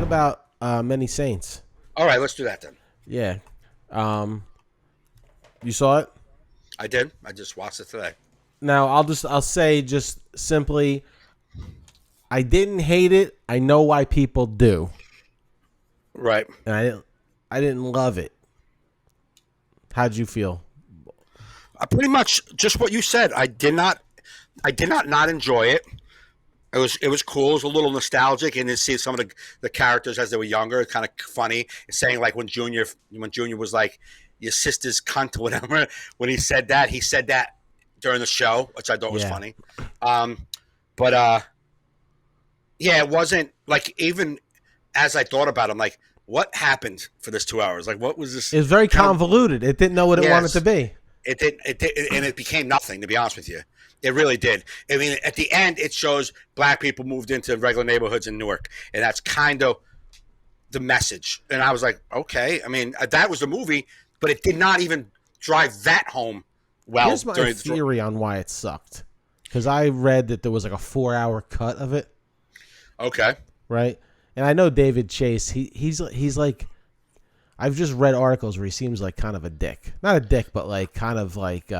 about Many Saints. All right, let's do that then. Yeah. You saw it? I did. I just watched it today. Now I'll say just simply, I didn't hate it. I know why people do, Right. and I didn't love it. How'd you feel? Pretty much just what you said. I did not not enjoy it. It was cool. It was a little nostalgic, and to see some of the characters as they were younger, kind of funny. Saying like when Junior was like your sister's cunt or whatever. When he said that during the show, which I thought was funny. But yeah, it wasn't like, even as I thought about it, I'm like, what happened for this 2 hours? Like, what was this? It was very convoluted. It didn't know what it wanted to be. It did, and it became nothing. To be honest with you, it really did. I mean, at the end, it shows black people moved into regular neighborhoods in Newark, and that's kind of the message. And I was like, okay. I mean, that was the movie, but it did not even drive that home well. Here's my theory on why it sucked, because I read that there was like a 4-hour cut of it. Okay. Right, and I know David Chase. He's like. I've just read articles where he seems like kind of a dick. Not a dick, but like kind of like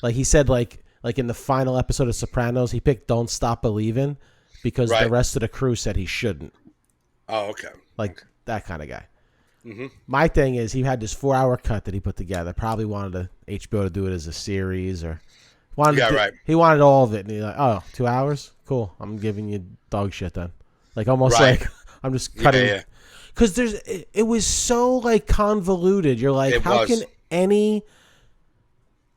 he said like in the final episode of Sopranos, he picked "Don't Stop Believing" because the rest of the crew said he shouldn't. Oh, okay. Like that kind of guy. Mm-hmm. My thing is, he had this 4-hour cut that he put together. Probably wanted HBO to do it as a series, or he wanted all of it, and he's like, "Oh, 2 hours, cool. I'm giving you dog shit then." Like almost like I'm just cutting. Yeah. Because it was so like convoluted. You're like, how can any,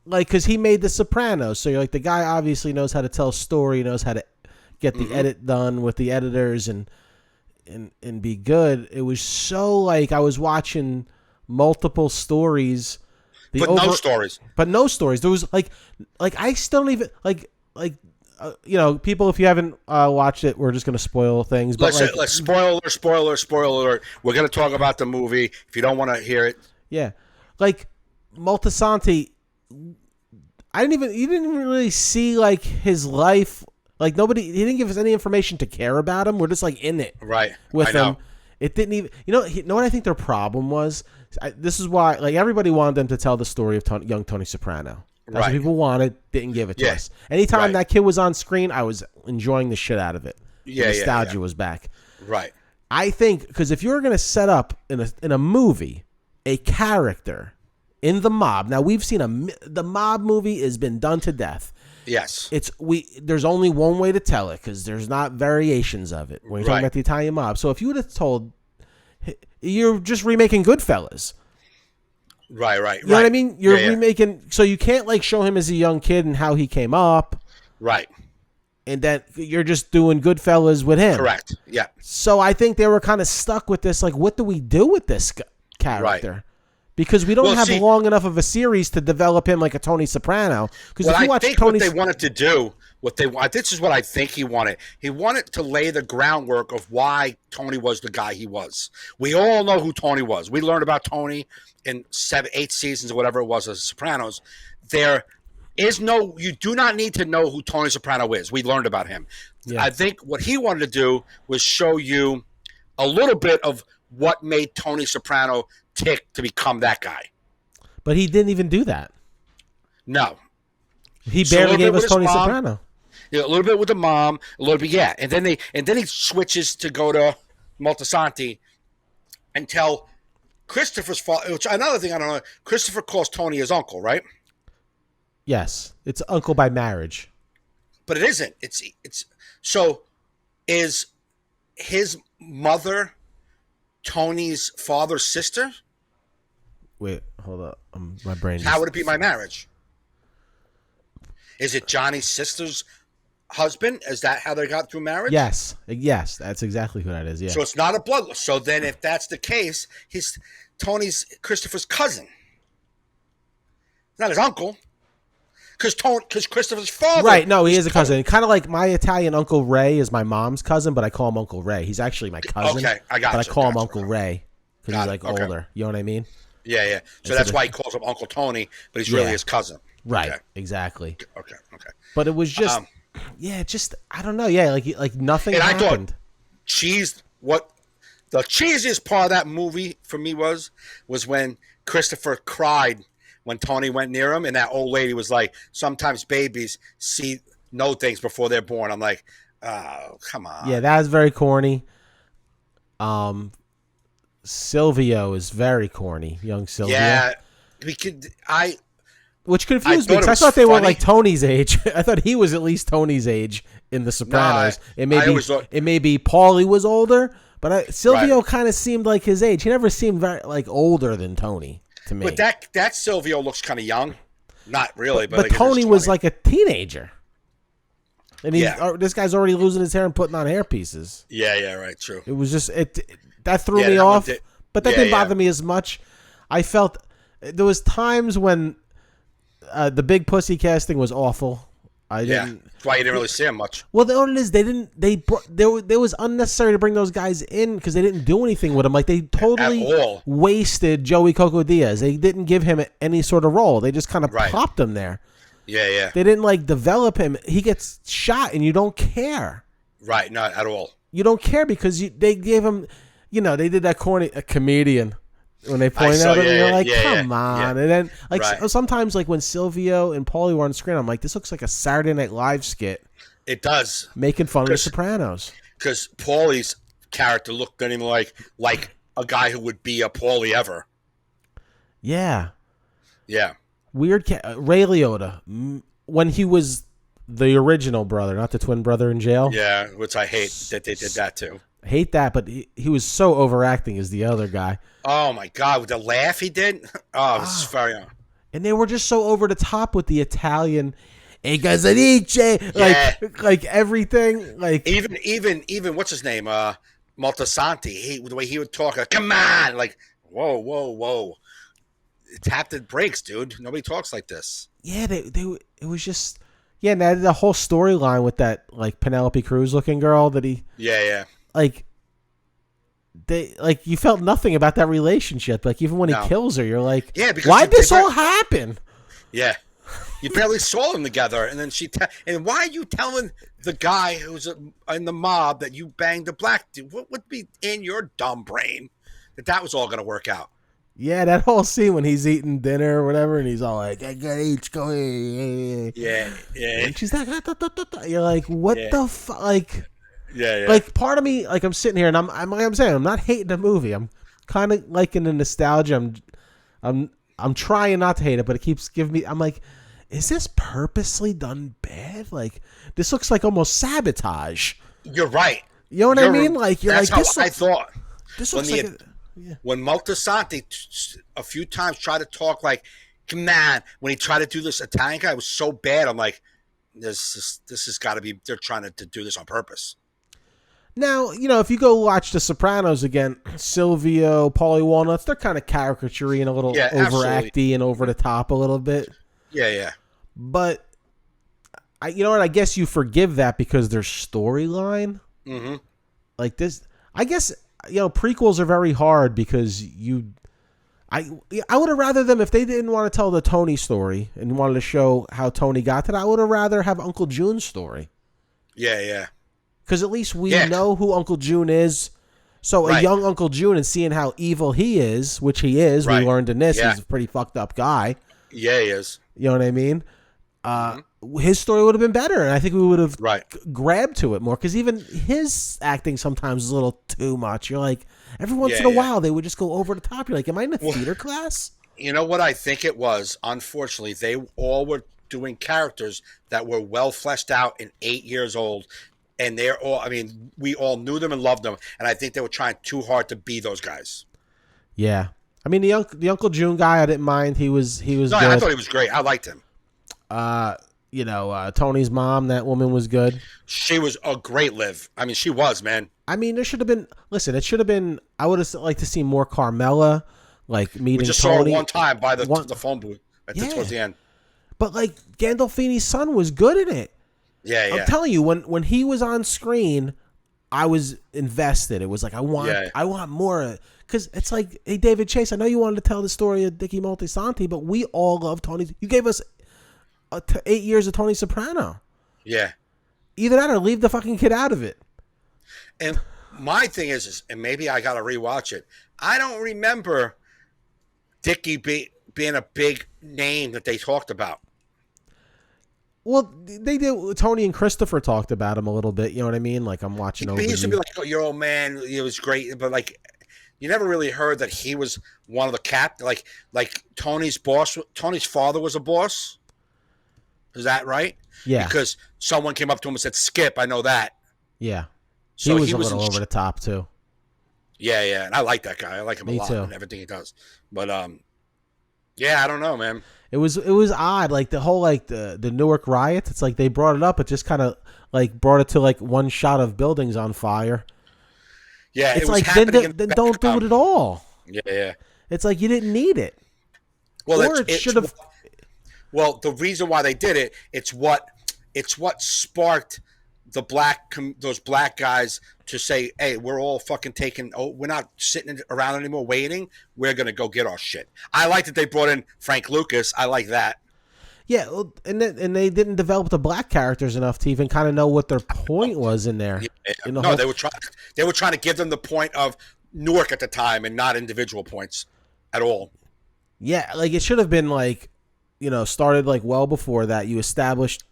like, because he made The Sopranos, so you're like, the guy obviously knows how to tell a story, knows how to get the edit done with the editors and be good. It was so like I was watching multiple stories, no stories. But no stories. There was like I still don't even like. People, if you haven't watched it, we're just going to spoil things. But let's spoiler alert. We're going to talk about the movie. If you don't want to hear it. Yeah. Like, Moltisanti, you didn't even really see, like, his life. Like, he didn't give us any information to care about him. We're just, like, in it. Right. With him. It didn't even, know what I think their problem was? This is why, like, everybody wanted them to tell the story of young Tony Soprano. That's what people wanted, didn't give it to us. Anytime that kid was on screen, I was enjoying the shit out of it. The nostalgia was back. Right. I think, because if you're going to set up in a movie a character in the mob, now we've seen the mob movie has been done to death. Yes. There's only one way to tell it, because there's not variations of it when you're talking about the Italian mob. So if you would have told, you're just remaking Goodfellas. Right. You know what I mean? You're remaking, so you can't like show him as a young kid and how he came up. Right. And then you're just doing Goodfellas with him. Correct. Yeah. So I think they were kind of stuck with this. Like, what do we do with this character? Right. Because we don't have long enough of a series to develop him like a Tony Soprano. Because if you watch what they wanted to do, this is what I think he wanted. He wanted to lay the groundwork of why Tony was the guy he was. We all know who Tony was. We learned about Tony in 7-8 seasons or whatever it was of Sopranos. You do not need to know who Tony Soprano is. We learned about him. Yeah. I think what he wanted to do was show you a little bit of what made Tony Soprano tick to become that guy. But he didn't even do that. No. He barely gave us Tony Soprano. Yeah, a little bit with the mom, a little bit, yeah. And then he switches to go to Moltisanti and tell Christopher's father, which another thing I don't know, Christopher calls Tony his uncle, right? Yes. It's uncle by marriage. But it isn't. So is his mother Tony's father's sister? Wait, hold up. My brain. How would it be by marriage? Is it Johnny's sister's husband? Is that how they got through marriage? Yes, that's exactly who that is. Yeah. So it's not a blood. So then, if that's the case, he's Tony's Christopher's cousin, not his uncle, because Christopher's father. Right? No, he is a cousin. Kind of like my Italian Uncle Ray is my mom's cousin, but I call him Uncle Ray. He's actually my cousin. Okay, I got. But I call him Uncle Ray because he's like older. You know what I mean? Yeah. So that's why he calls him Uncle Tony, but he's really his cousin. Right. Okay. Exactly. Okay. But it was just, I don't know. Yeah, like nothing and happened. I thought, geez, what The cheesiest part of that movie for me was when Christopher cried when Tony went near him, and that old lady was like, "Sometimes babies know things before they're born." I'm like, "Oh, come on." Yeah, that is very corny. Silvio is very corny, young Silvio. Yeah, Which confused me because I thought they were like Tony's age. I thought he was at least Tony's age in The Sopranos. It may be Paulie was older, but Silvio kind of seemed like his age. He never seemed very like older than Tony to me. But that Silvio looks kind of young. Not really, but Tony was like a teenager. And this guy's already losing his hair and putting on hair pieces. Yeah, right, true. It was just that threw me off, but that didn't bother me as much. I felt there was times when the big pussy casting was awful. That's why you didn't really see him much. Well, the only is there was unnecessary to bring those guys in because they didn't do anything with him. Like they totally wasted Joey Coco Diaz. They didn't give him any sort of role. They just kind of popped him there. Yeah. They didn't like develop him. He gets shot and you don't care. Right, not at all. You don't care because they gave him, they did that corny comedian when they point at him. You're like, come on. And then sometimes like when Silvio and Paulie were on screen, I'm like, this looks like a Saturday Night Live skit. It does. Making fun of The Sopranos. Because Paulie's character looked at him like a guy who would be a Paulie ever. Yeah. Yeah. Weird Ray Liotta, when he was the original brother, not the twin brother in jail. Yeah, which I hate that they did that too. Hate that, but he was so overacting as the other guy. Oh my God, with the laugh he did. Oh, this is very. And they were just so over the top with the Italian. Like everything, like even what's his name, Maltasanti. The way he would talk, come on, like whoa. Tap the brakes, dude. Nobody talks like this. Yeah, it was just and the whole storyline with that like Penelope Cruz looking girl that he like you felt nothing about that relationship. Like even when he kills her, you're like, because why'd this all happen? Yeah, you barely saw them together, and then and why are you telling the guy who's in the mob that you banged the black dude? What would be in your dumb brain that was all going to work out? Yeah, that whole scene when he's eating dinner or whatever, and he's all like, "I gotta eat, go ahead." Yeah. And she's like, you're like, what the fuck? Like, yeah. Like, part of me, like, I'm sitting here and I'm saying, I'm not hating the movie. I'm kind of liking the nostalgia. I'm trying not to hate it, but it keeps giving me. I'm like, is this purposely done bad? Like, this looks like almost sabotage. You're right. You know what I mean? Like, you're that's like, how I thought. This looks like. When Maltasanti a few times tried to talk like, come on, when he tried to do this Italian guy, it was so bad. I'm like, this has got to be, they're trying to do this on purpose. Now, if you go watch The Sopranos again, Silvio, Paulie Walnuts, they're kind of caricature-y and a little overacty and over the top a little bit. Yeah. But, you know what, I guess you forgive that because their storyline. Mm-hmm. Like this, I guess... prequels are very hard because I would have rather them if they didn't want to tell the Tony story and wanted to show how Tony got to that. I would have rather have Uncle June's story. Yeah. Because at least we know who Uncle June is. So a young Uncle June and seeing how evil he is, which he is, we learned in this, he's a pretty fucked up guy. Yeah, he is. You know what I mean? His story would have been better, and I think we would have grabbed to it more, because even his acting sometimes is a little too much. You're like, every once in a while, they would just go over the top. You're like, am I in a theater class? You know what I think it was? Unfortunately, they all were doing characters that were well fleshed out and 8 years old, and they're all, we all knew them and loved them, and I think they were trying too hard to be those guys. Yeah. The Uncle June guy, I didn't mind. He was good. I thought he was great. I liked him. Tony's mom, that woman was good. She was a great live. She was, man. There should have been, it should have been, I would have liked to see more Carmela, like meeting Tony. We just saw her one time by the phone booth towards the end. But like Gandolfini's son was good in it. Yeah. I'm telling you, when he was on screen, I was invested. It was like, I want more. Because it's like, hey, David Chase, I know you wanted to tell the story of Dickie Moltisanti, but we all love Tony. You gave us 8 years of Tony Soprano. Yeah. Either that or leave the fucking kid out of it. And my thing is, and maybe I got to rewatch it. I don't remember Dickie being a big name that they talked about. Well, they did. Tony and Christopher talked about him a little bit. You know what I mean? Like I'm watching. He used to be like, "Oh, your old man, it was great," but like, you never really heard that he was one of the like Tony's boss. Tony's father was a boss. Is that right? Yeah. Because someone came up to him and said, "Skip, I know that." Yeah. So he was a little over the top too. Yeah, and I like that guy. I like him a lot and everything he does. But yeah, I don't know, man. It was odd, like the whole like the Newark riot. It's like they brought it up, but just kind of like brought it to like one shot of buildings on fire. Yeah, it's like then don't do it at all. Yeah. It's like you didn't need it. Well, it should have. Well, the reason why they did it, it's what sparked those black guys to say, "Hey, we're all fucking taking. Oh, we're not sitting around anymore waiting. We're gonna go get our shit." I like that they brought in Frank Lucas. I like that. Yeah, and they didn't develop the black characters enough to even kind of know what their point was in there. Yeah. No, they were trying to give them the point of Newark at the time and not individual points at all. Yeah, like it should have been like, started like well before that. You established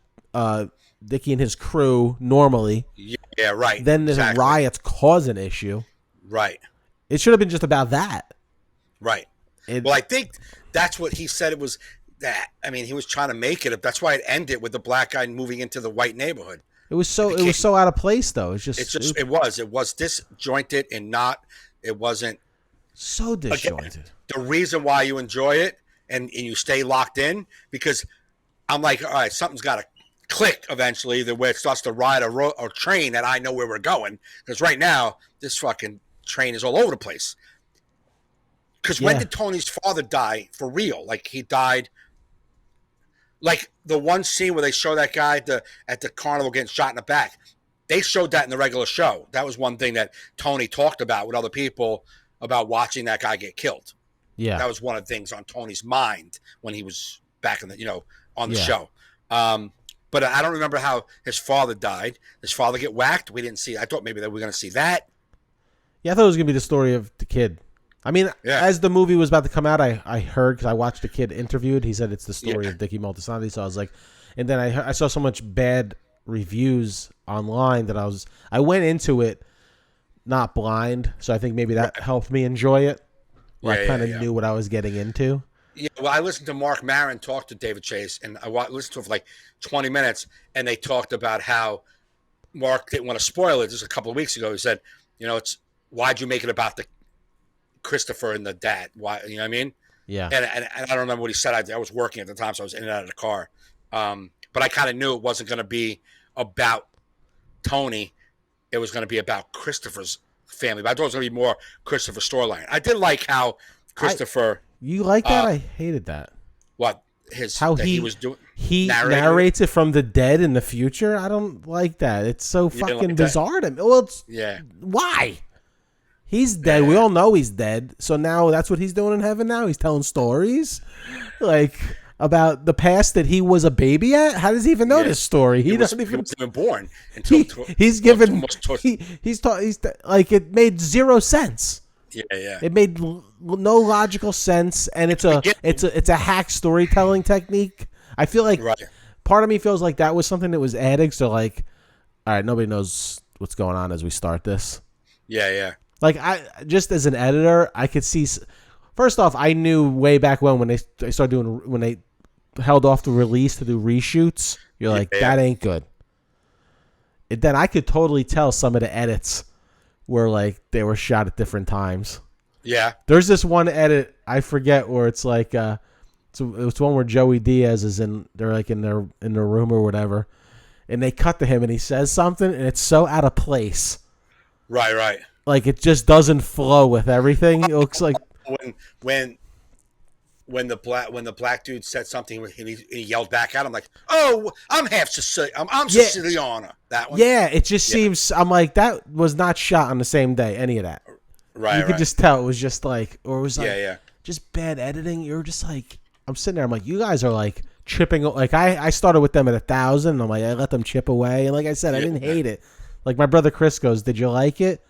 Dickie and his crew normally. Yeah, right. Then the riots cause an issue. Right. It should have been just about that. Right. Well, I think that's what he said it was. That I mean, he was trying to make it. That's why it ended with the black guy moving into the white neighborhood. It was so out of place, though. It was disjointed and it wasn't so disjointed. Again, the reason why you enjoy it and you stay locked in, because I'm like, all right, something's got to click eventually, where it starts to ride a train that I know where we're going. Because right now, this fucking train is all over the place. Because when did Tony's father die for real? Like he died. Like the one scene where they show that guy at the carnival getting shot in the back, they showed that in the regular show. That was one thing that Tony talked about with other people about watching that guy get killed. Yeah, that was one of the things on Tony's mind when he was back in the on the show. But I don't remember how his father died. His father get whacked. We didn't see. I thought maybe that we were going to see that. Yeah, I thought it was going to be the story of the kid. I mean, as the movie was about to come out, I heard, because I watched the kid interviewed. He said it's the story of Dickie Moltisanti. So I was like, and then I saw so much bad reviews online that I went into it not blind. So I think maybe that helped me enjoy it. Where I kind of knew what I was getting into. Yeah, well, I listened to Mark Maron talk to David Chase, and I listened to him for like 20 minutes, and they talked about how Mark didn't want to spoil it. Just a couple of weeks ago, he said, it's why'd you make it about the Christopher and the dad? Why, you know what I mean? Yeah. And I don't remember what he said. I was working at the time, so I was in and out of the car. But I kind of knew it wasn't going to be about Tony. It was going to be about Christopher's family. But I thought it was going to be more Christopher's storyline. I did like how Christopher... You like that? I hated that. What? He was doing... He narrates it from the dead in the future? I don't like that. It's so fucking bizarre to me. Well, why? He's dead. We all know he's dead. So now that's what he's doing in heaven now? He's telling stories? Like, about the past that he was a baby at? How does he even know this story? He wasn't even born until... He's given... He's like, it made zero sense. Yeah. It made no logical sense, and it's a hack storytelling technique. I feel like part of me feels like that was something that was added. So like, all right, nobody knows what's going on as we start this. Yeah. Like I just as an editor, I could see. First off, I knew way back when they started doing when they held off the release to do reshoots. You're like, that ain't good. And then I could totally tell some of the edits were like they were shot at different times. Yeah. There's this one edit I forget where it's like it's one where Joey Diaz is they're like in their room or whatever, and they cut to him and he says something and it's so out of place. Right. Like it just doesn't flow with everything. It looks like when the black dude said something and he yelled back at him like, "Oh, I'm half Sicilian. I'm Siciliana." That one. Yeah, it just seems. I'm like that was not shot on the same day. Any of that. Right. You could just tell it was just like, or it was like, just bad editing. You're just like, I'm sitting there. I'm like, you guys are like chipping. Like I started with them at 1,000. I'm like, I let them chip away, and like I said, I didn't hate it. Like my brother Chris goes, "Did you like it?"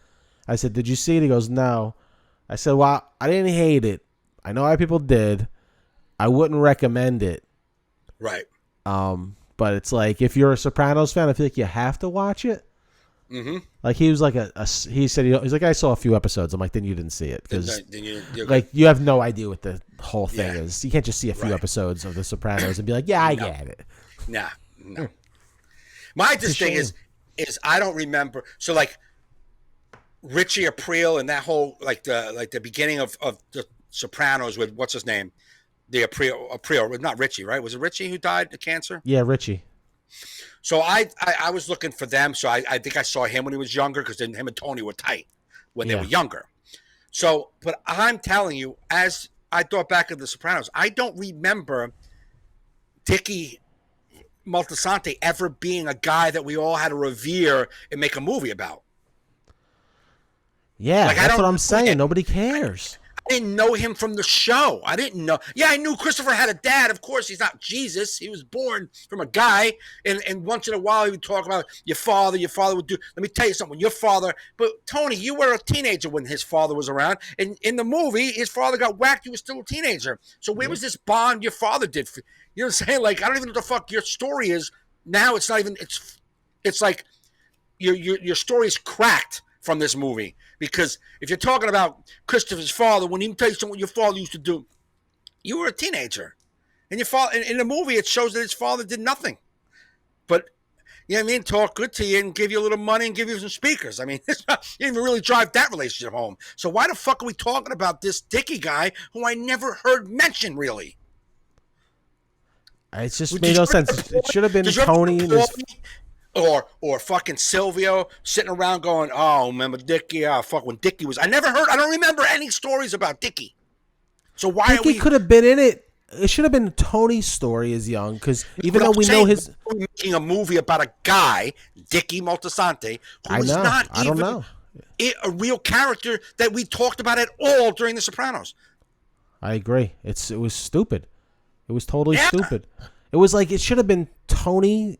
I said, did you see it? He goes, no. I said, well, I didn't hate it. I know why people did. I wouldn't recommend it. Right. But it's like, if you're a Sopranos fan, I feel like you have to watch it. Mm-hmm. Like, he was like he said, he's like, I saw a few episodes. I'm like, then you didn't see it. Because, like, you have no idea what the whole thing is. You can't just see a few episodes of The Sopranos and be like, yeah, I get it. Nah, no. My thing is I don't remember. So, like, Richie Aprile and that whole, like the beginning of The Sopranos with, what's his name? The Aprile, not Richie, right? Was it Richie who died of cancer? Yeah, Richie. So I was looking for them. So I think I saw him when he was younger, because then him and Tony were tight when they were younger. So, but I'm telling you, as I thought back of The Sopranos, I don't remember Dickie Moltisanti ever being a guy that we all had to revere and make a movie about. Yeah, like, that's what I'm saying. Nobody cares. I didn't know him from the show. I didn't know. Yeah, I knew Christopher had a dad. Of course, he's not Jesus. He was born from a guy. And once in a while, he would talk about your father. Your father would do. Let me tell you something. Your father. But Tony, you were a teenager when his father was around. And in the movie, his father got whacked. You were still a teenager. So where was this bond your father did for you? Know what I'm saying? Like, I don't even know what the fuck your story is. Now it's not even. It's like your story is cracked from this movie. Because if you're talking about Christopher's father, when he tell you something what your father used to do, you were a teenager. And your father, in the movie, it shows that his father did nothing. But, you know what I mean? Talk good to you and give you a little money and give you some speakers. I mean, you didn't even really drive that relationship home. So why the fuck are we talking about this Dickie guy who I never heard mentioned, really? It just made no sense. It should have been Tony and his... Or fucking Silvio sitting around going, oh, remember Dickie? Oh, fuck, when Dickie was... I don't remember any stories about Dickie. So why Dickie could have been in it. It should have been Tony's story as young, because even though we know his... We're making a movie about a guy, Dickie Moltisanti, who was not even a real character that we talked about at all during The Sopranos. I agree. It was stupid. It was totally stupid. It was like, it should have been Tony...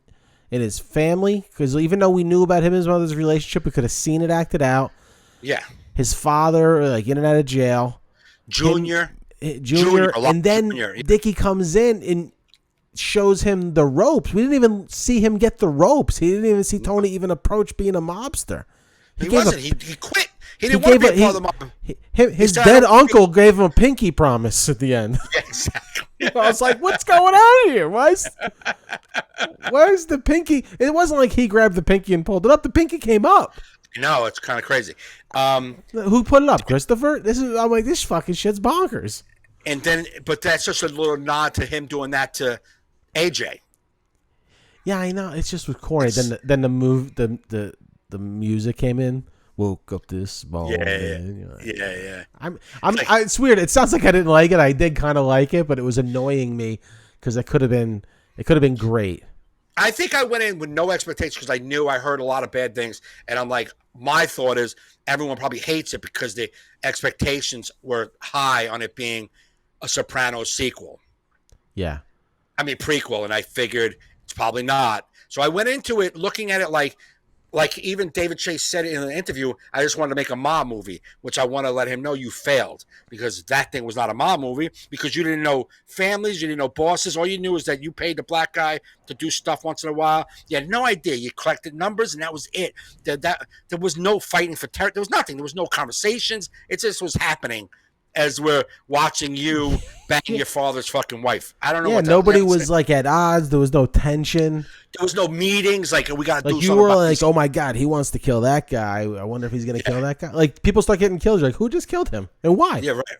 and his family, because even though we knew about him and his mother's relationship, we could have seen it acted out. Yeah. His father, like, in and out of jail. Junior. And then Dickie comes in and shows him the ropes. We didn't even see him get the ropes. He didn't even see Tony even approach being a mobster. He wasn't. He quit. He didn't want to be a part of the mob. His dead uncle gave him a pinky promise at the end. Yeah, exactly. I was like, what's going on here? Where's the pinky? It wasn't like he grabbed the pinky and pulled it up. The pinky came up. No, it's kind of crazy. Who put it up? Christopher? I'm like, this fucking shit's bonkers. And then, but that's just a little nod to him doing that to AJ. Yeah, I know. It's just with corny. Then the music came in. Woke up this morning. Yeah. It's weird. It sounds like I didn't like it. I did kind of like it, but it was annoying me because it could have been great. I think I went in with no expectations because I knew I heard a lot of bad things, and I'm like, my thought is everyone probably hates it because the expectations were high on it being a Sopranos sequel. Yeah. I mean prequel, and I figured it's probably not. So I went into it looking at it like even David Chase said it in an interview, I just wanted to make a mob movie, which I want to let him know you failed because that thing was not a mob movie because you didn't know families, you didn't know bosses. All you knew is that you paid the black guy to do stuff once in a while. You had no idea. You collected numbers, and that was it. There was no fighting for terror. There was nothing. There was no conversations. It just was happening as we're watching you bang your father's fucking wife. I don't know. Yeah, nobody was like at odds. There was no tension. There was no meetings. Like we got to do something. You were like, oh my god, he wants to kill that guy. I wonder if he's gonna kill that guy. Like people start getting killed. You're like, who just killed him and why? Yeah, right.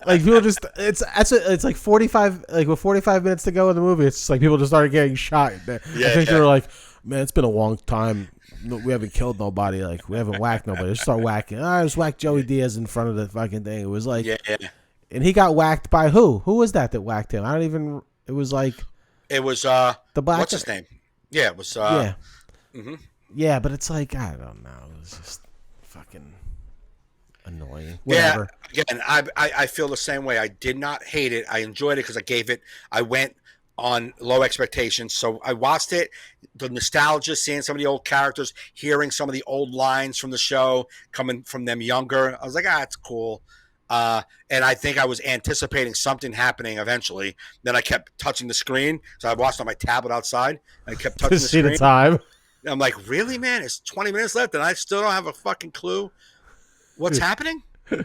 Like people just it's like 45 with 45 minutes to go in the movie. It's just like people just started getting shot. I think they were like, man, it's been a long time. No, we haven't killed nobody. Like we haven't whacked nobody. Just start whacking. I just whacked Joey Diaz in front of the fucking thing. It was like, and he got whacked by who? Who was that whacked him? I don't even. It was like, it was the black. What's his name? Yeah, it was. Yeah, but it's like I don't know. It was just fucking annoying. Whatever. Yeah. Again, I feel the same way. I did not hate it. I enjoyed it because I gave it. I went on low expectations. So I watched it, the nostalgia, seeing some of the old characters, hearing some of the old lines from the show coming from them younger. I was like, it's cool. And I think I was anticipating something happening eventually. Then I kept touching the screen. So I watched on my tablet outside. And I kept touching the screen. The time. And I'm like, really, man? It's 20 minutes left and I still don't have a fucking clue what's happening? You know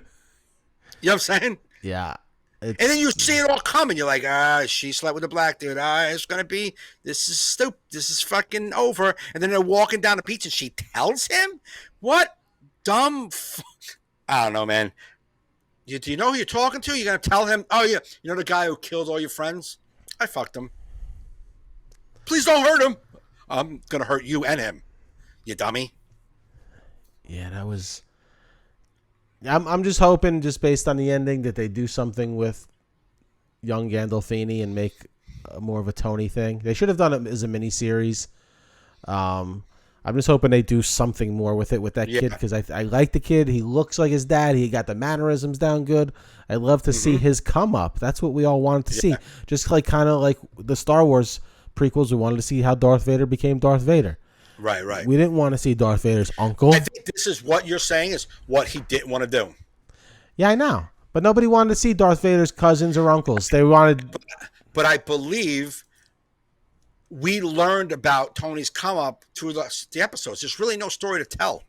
what I'm saying? Yeah. And then you see it all coming. You're like, she slept with a black dude. It's going to be, this is stupid. This is fucking over. And then they're walking down the beach and she tells him? What dumb I don't know, man. Do you know who you're talking to? You're going to tell him, oh, yeah, you know the guy who killed all your friends? I fucked him. Please don't hurt him. I'm going to hurt you and him, you dummy. Yeah, that was... I'm just hoping, just based on the ending, that they do something with young Gandolfini and make more of a Tony thing. They should have done it as a miniseries. I'm just hoping they do something more with it with that kid, because I like the kid. He looks like his dad. He got the mannerisms down good. I'd love to see his come up. That's what we all wanted to see. Just like kind of like the Star Wars prequels, we wanted to see how Darth Vader became Darth Vader. Right. We didn't want to see Darth Vader's uncle. I think this is what you're saying is what he didn't want to do. Yeah, I know. But nobody wanted to see Darth Vader's cousins or uncles. They wanted... But I believe we learned about Tony's come up through the episodes. There's really no story to tell.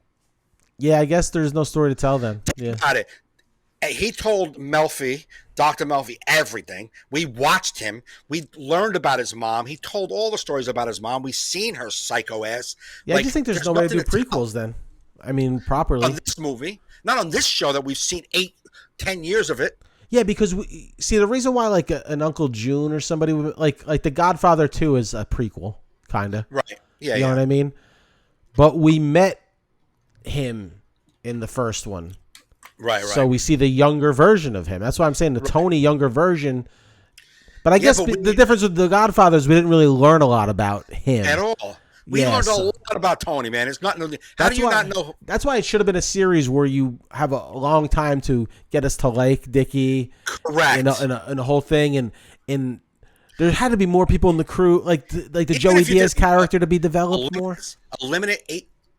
Yeah, I guess there's no story to tell then. Yeah. Got it. He told Melfi, Dr. Melfi, everything. We watched him. We learned about his mom. He told all the stories about his mom. We've seen her psycho ass. Yeah, I just think there's no way to do prequels then. I mean, properly. On this movie. Not on this show that we've seen 8-10 years of it. Yeah, because we see the reason why like an Uncle June or somebody like The Godfather 2 is a prequel, kind of. Right. Yeah, you know what I mean? But we met him in the first one. Right. So we see the younger version of him. That's why I'm saying the Tony younger version. But I guess the difference with The Godfather is we didn't really learn a lot about him. At all. We learned a lot about Tony, man. It's not. How do you not know? That's why it should have been a series where you have a long time to get us to like Dickie. Correct. And a whole thing, and there had to be more people in the crew, like the Joey Diaz character, to be developed more. Eliminate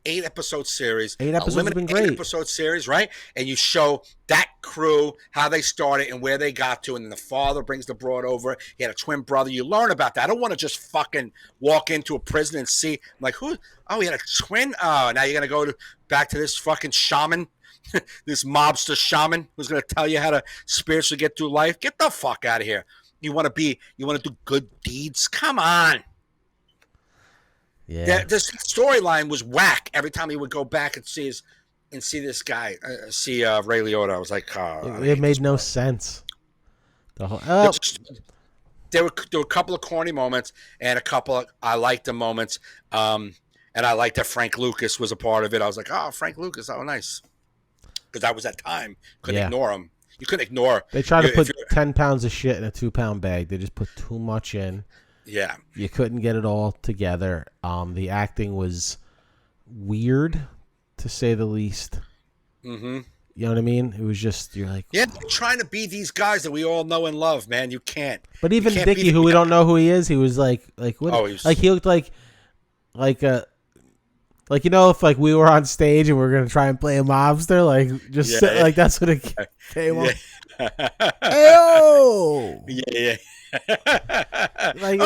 eight episode series. 8 episodes have been great. 8 episode series, right? And you show that crew, how they started and where they got to, and then the father brings the broad over. He had a twin brother. You learn about that. I don't want to just fucking walk into a prison and see, like, who? Oh, he had a twin? Oh, now you're going to go back to this fucking shaman, this mobster shaman who's going to tell you how to spiritually get through life? Get the fuck out of here. You want to do good deeds? Come on. Yeah. This storyline was whack every time he would go back and see this guy, see Ray Liotta. I was like, it made no sense. The whole there were a couple of corny moments and a couple of I liked the moments. And I liked that Frank Lucas was a part of it. I was like, oh, Frank Lucas, oh, nice, because that was that time. Couldn't ignore him. You couldn't ignore. They tried to put 10 pounds of shit in a 2-pound bag. They just put too much in. Yeah. You couldn't get it all together. The acting was weird, to say the least. Mm-hmm. You know what I mean? It was just, you're like... Yeah, they're trying to be these guys that we all know and love, man. You can't. But even Dickie, who we don't know who he is, he was like what? Oh, he looked like you know, if like we were on stage and we were going to try and play a mobster, like just like that's what it came on. Hey-oh! Yeah. Like,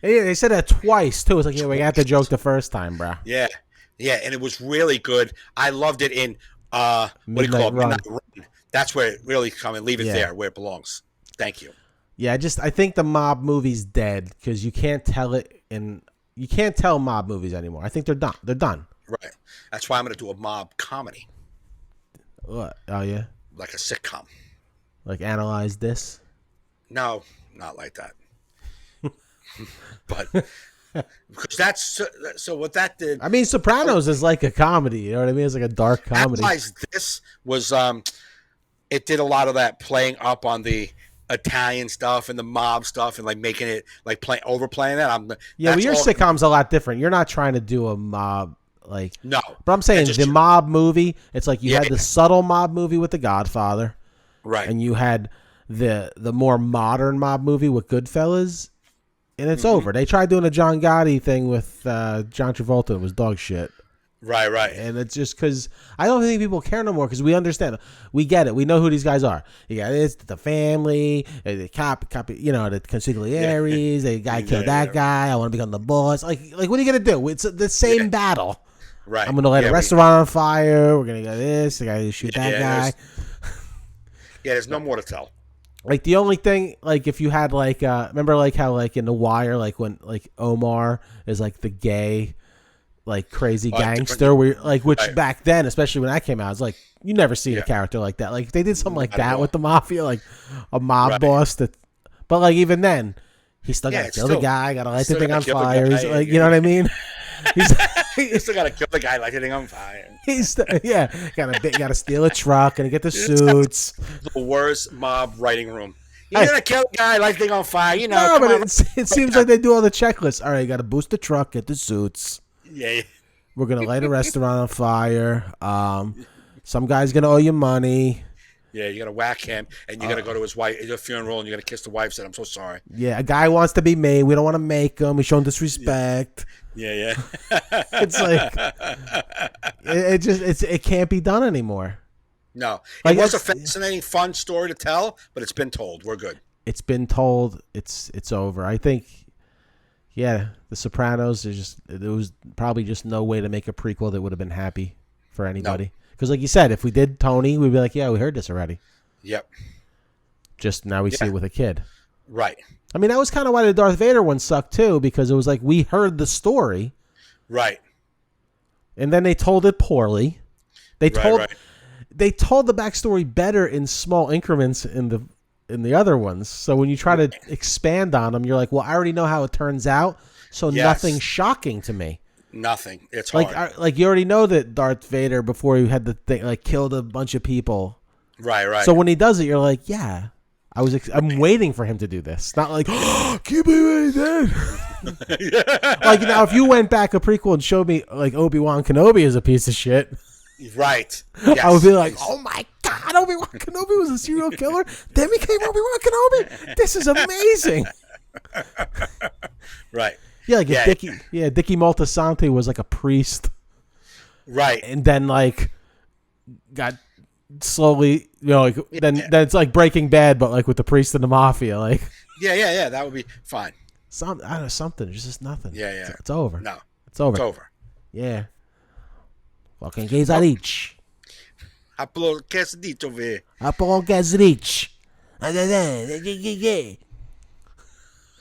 Yeah, they said that twice too. It's like, we got the joke the first time, bro. Yeah, and it was really good. I loved it in what do you call it? Midnight Run. That's where it really come and leave it there where it belongs. Thank you. Yeah, I think the mob movie's dead because you can't tell it, and you can't tell mob movies anymore. I think they're done. They're done. Right. That's why I'm going to do a mob comedy. What? Oh yeah. Like a sitcom. Like Analyze This. No, not like that. But because that's so what that did. I mean, Sopranos is like a comedy. You know what I mean? It's like a dark comedy. This was it did a lot of that, playing up on the Italian stuff and the mob stuff and like making it like overplaying that. But your sitcom's a lot different. You're not trying to do a mob no. But I'm saying the mob movie. It's like you had the subtle mob movie with The Godfather, right? And you had the more modern mob movie with Goodfellas, and it's over. They tried doing a John Gotti thing with John Travolta. It was dog shit. Right. And it's just because I don't think people care no more because we understand. We get it. We know who these guys are. You got this, the family, the cop, the consiglieres, the guy killed that guy. I want to become the boss. Like, what are you going to do? It's the same battle. Right. I'm going to light a restaurant on fire. We're going to go this. The guy who shoot that guy. There's no more to tell. Like, the only thing, like, if you had, like, remember, like, how, like, in The Wire, like, when, like, Omar is, like, the gay, like, crazy gangster, where, like, which back then, especially when that came out, it's like, you never see a character like that. Like, they did something like that with the mafia, like, a mob boss that, but, like, even then, he still got to kill the guy, got to light the thing on fire. He's, like, you know what I mean? He's still got to kill the guy, light the thing on fire. Got to steal a truck and get the suits. The worst mob writing room. You're gonna kill a guy, light the thing on fire. You know. No, but it seems like they do all the checklists. All right, you got to boost the truck, get the suits. Yeah. We're gonna light a restaurant on fire. Some guy's gonna owe you money. Yeah, you're gonna whack him, and you're gonna go to his funeral, and you're gonna kiss the wife. Said, "I'm so sorry." Yeah, a guy wants to be made. We don't want to make him. We show him disrespect. Yeah. It's like it can't be done anymore. No, it was a fascinating, fun story to tell, but it's been told. We're good. It's been told. It's over. I think. Yeah, The Sopranos. There was probably just no way to make a prequel that would have been happy for anybody. Because, like you said, if we did Tony, we'd be like, yeah, we heard this already. Yep. Just now we see it with a kid. Right. I mean, that was kind of why the Darth Vader one sucked too, because it was like we heard the story. Right. And then they told it poorly. They told the backstory better in small increments in the other ones. So when you try to expand on them, you're like, well, I already know how it turns out, so nothing's shocking to me. Nothing. It's hard. Like you already know that Darth Vader, before he had the thing, like killed a bunch of people. Right. So when he does it, you're like, yeah, I'm waiting for him to do this. Not like, keep me waiting. Like, now, if you went back a prequel and showed me like Obi-Wan Kenobi is a piece of shit. Right. Yes. I would be like, oh my God, Obi-Wan Kenobi was a serial killer. Then became Obi-Wan Kenobi. This is amazing. Right. Yeah, like Dickie Moltisanti was like a priest. Right. And then like got slowly, then it's like Breaking Bad, but like with the priest and the mafia. Like Yeah, that would be fine. I don't know, something. There's just nothing. Yeah. It's over. No. It's over. It's over. Yeah. Fucking Quesadich. Apple quesadito over. Apple Quesadich.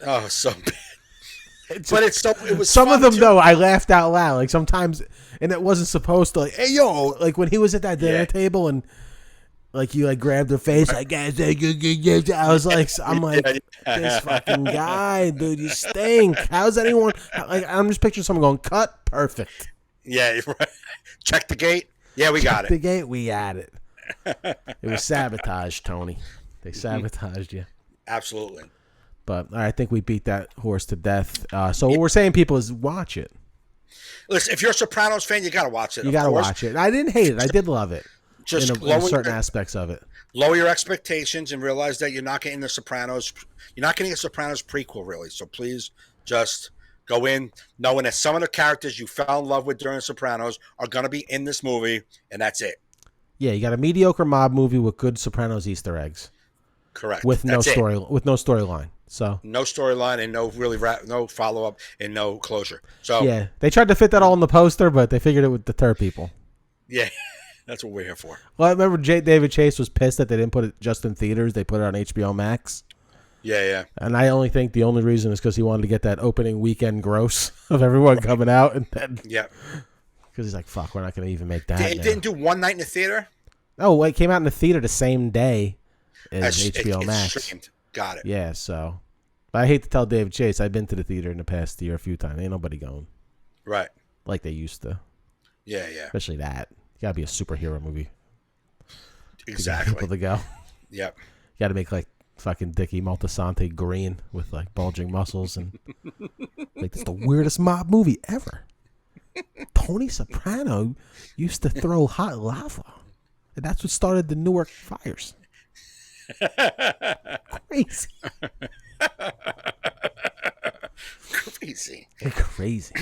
Oh, so bad. But it was some fun of them too. though. I laughed out loud. Like sometimes, and it wasn't supposed to. Like, hey yo, like when he was at that dinner table and like you like grabbed her face. Like, I was like, this fucking guy, dude, you stink. How's anyone? Like, I'm just picturing someone going, cut, perfect. Yeah, right. Check the gate. Yeah, we got it. The gate, we had it. It was sabotage, Tony. They sabotaged you. Absolutely. But I think we beat that horse to death. So what we're saying, people, is watch it. Listen, if you're a Sopranos fan, you got to watch it. You got to watch it. I didn't hate it. I did love it. Just in certain aspects of it. Lower your expectations and realize that you're not getting the Sopranos. You're not getting a Sopranos prequel, really. So please just go in knowing that some of the characters you fell in love with during the Sopranos are going to be in this movie, and that's it. Yeah, you got a mediocre mob movie with good Sopranos Easter eggs. Correct. With no storyline. So no storyline and no follow up and no closure. So yeah, they tried to fit that all in the poster, but they figured it would deter people. Yeah, that's what we're here for. Well, I remember David Chase was pissed that they didn't put it just in theaters; they put it on HBO Max. Yeah. And I only think the only reason is because he wanted to get that opening weekend gross of everyone coming out, and then because he's like, "Fuck, we're not going to even make that." It didn't do one night in the theater. Oh, it came out in the theater the same day as HBO Max. Streamed. Got it. Yeah, so. But I hate to tell David Chase, I've been to the theater in the past year a few times. Ain't nobody going. Right. Like they used to. Yeah. Especially that. You got to be a superhero movie. Exactly. To get people to go. Yep. You got to make like fucking Dickie Moltisanti green with like bulging muscles. And like, it's the weirdest mob movie ever. Tony Soprano used to throw hot lava. And that's what started the Newark fires. Crazy. Crazy. Crazy.